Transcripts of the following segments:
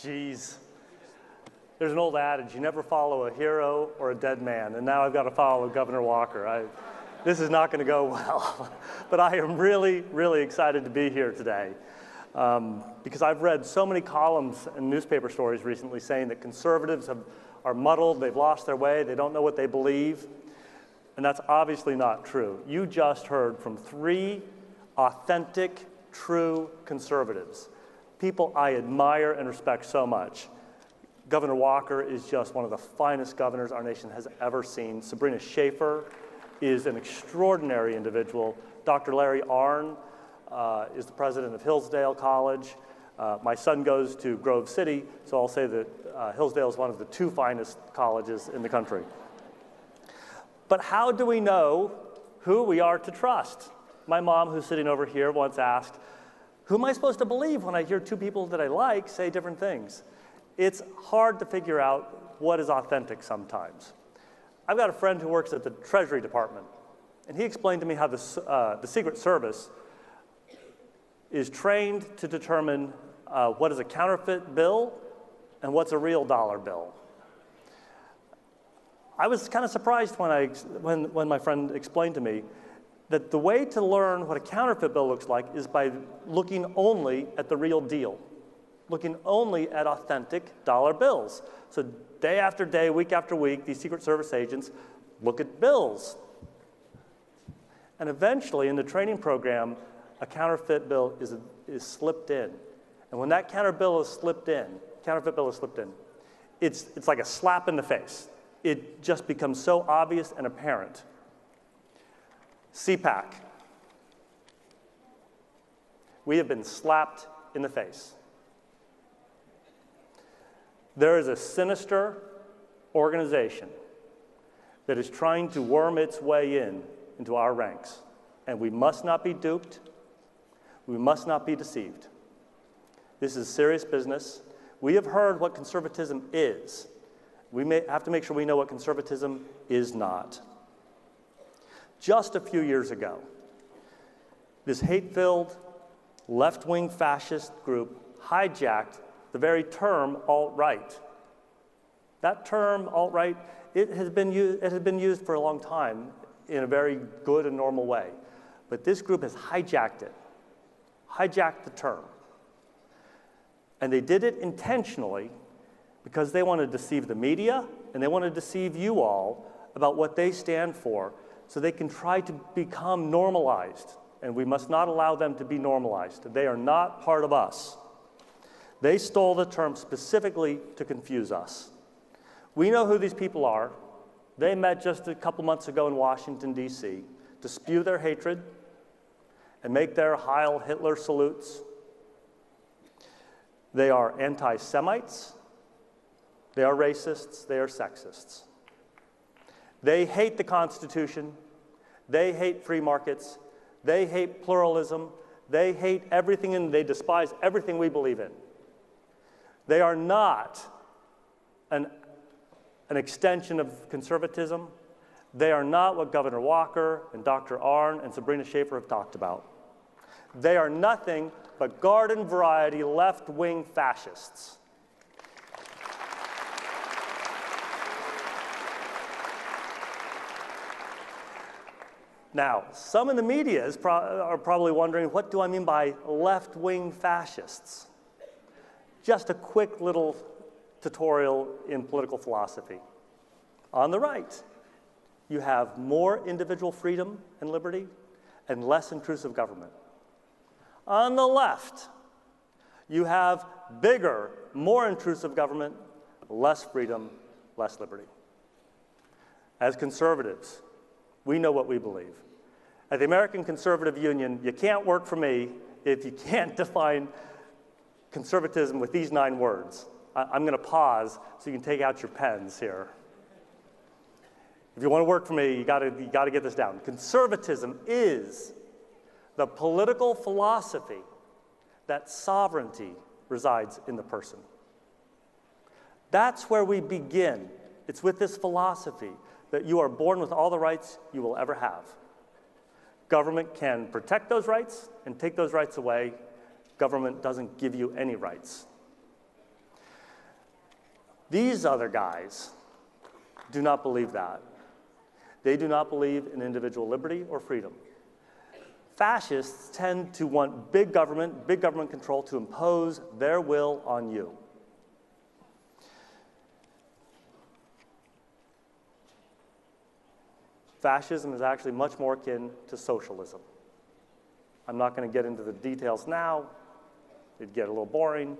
Geez. There's an old adage, you never follow a hero or a dead man, and now I've got to follow Governor Walker. This is not going to go well, but I am really, really excited to be here today because I've read so many columns and newspaper stories recently saying that conservatives are muddled, they've lost their way, they don't know what they believe, and that's obviously not true. You just heard from 3 authentic, true conservatives, people I admire and respect so much. Governor Walker is just one of the finest governors our nation has ever seen. Sabrina Schaefer is an extraordinary individual. Dr. Larry Arnn is the president of Hillsdale College. My son goes to Grove City, so I'll say that Hillsdale is one of the 2 finest colleges in the country. But how do we know who we are to trust? My mom, who's sitting over here, once asked, who am I supposed to believe when I hear 2 people that I like say different things? It's hard to figure out what is authentic sometimes. I've got a friend who works at the Treasury Department, and he explained to me how the Secret Service is trained to determine what is a counterfeit bill and what's a real dollar bill. I was kind of surprised when my friend explained to me that the way to learn what a counterfeit bill looks like is by looking only at the real deal, looking only at authentic dollar bills. So day after day, week after week, these Secret Service agents look at bills. And eventually, in the training program, a counterfeit bill is slipped in. And when that counterfeit bill is slipped in, it's like a slap in the face. It just becomes so obvious and apparent. CPAC. We have been slapped in the face. There is a sinister organization that is trying to worm its way into our ranks, and we must not be duped. We must not be deceived. This is serious business. We have heard what conservatism is. We may have to make sure we know what conservatism is not. Just a few years ago, this hate-filled, left-wing fascist group hijacked the very term alt-right. That term alt-right, it has been used for a long time in a very good and normal way. But this group has hijacked it, hijacked the term. And they did it intentionally because they want to deceive the media and they want to deceive you all about what they stand for so they can try to become normalized. And we must not allow them to be normalized. They are not part of us. They stole the term specifically to confuse us. We know who these people are. They met just a couple months ago in Washington, D.C. to spew their hatred and make their Heil Hitler salutes. They are anti-Semites. They are racists. They are sexists. They hate the Constitution. They hate free markets. They hate pluralism. They hate everything and they despise everything we believe in. They are not an extension of conservatism. They are not what Governor Walker and Dr. Arnn and Sabrina Schaefer have talked about. They are nothing but garden variety left-wing fascists. Now, some in the media are probably wondering, what do I mean by left-wing fascists? Just a quick little tutorial in political philosophy. On the right, you have more individual freedom and liberty and less intrusive government. On the left, you have bigger, more intrusive government, less freedom, less liberty. As conservatives, we know what we believe. At the American Conservative Union, you can't work for me if you can't define conservatism with these 9 words. I'm going to pause so you can take out your pens here. If you want to work for me, you got to get this down. Conservatism is the political philosophy that sovereignty resides in the person. That's where we begin. It's with this philosophy that you are born with all the rights you will ever have. Government can protect those rights and take those rights away. Government doesn't give you any rights. These other guys do not believe that. They do not believe in individual liberty or freedom. Fascists tend to want big government control to impose their will on you. Fascism is actually much more akin to socialism. I'm not going to get into the details now. It'd get a little boring.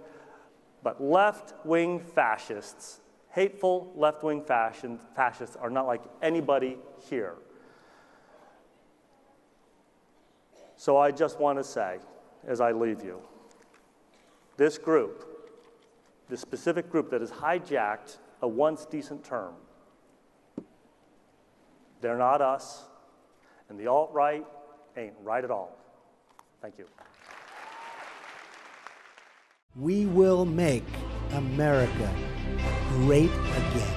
But left-wing fascists, hateful left-wing fascists are not like anybody here. So I just want to say, as I leave you, this group, this specific group that has hijacked a once decent term, they're not us, and the alt-right ain't right at all. Thank you. We will make America great again.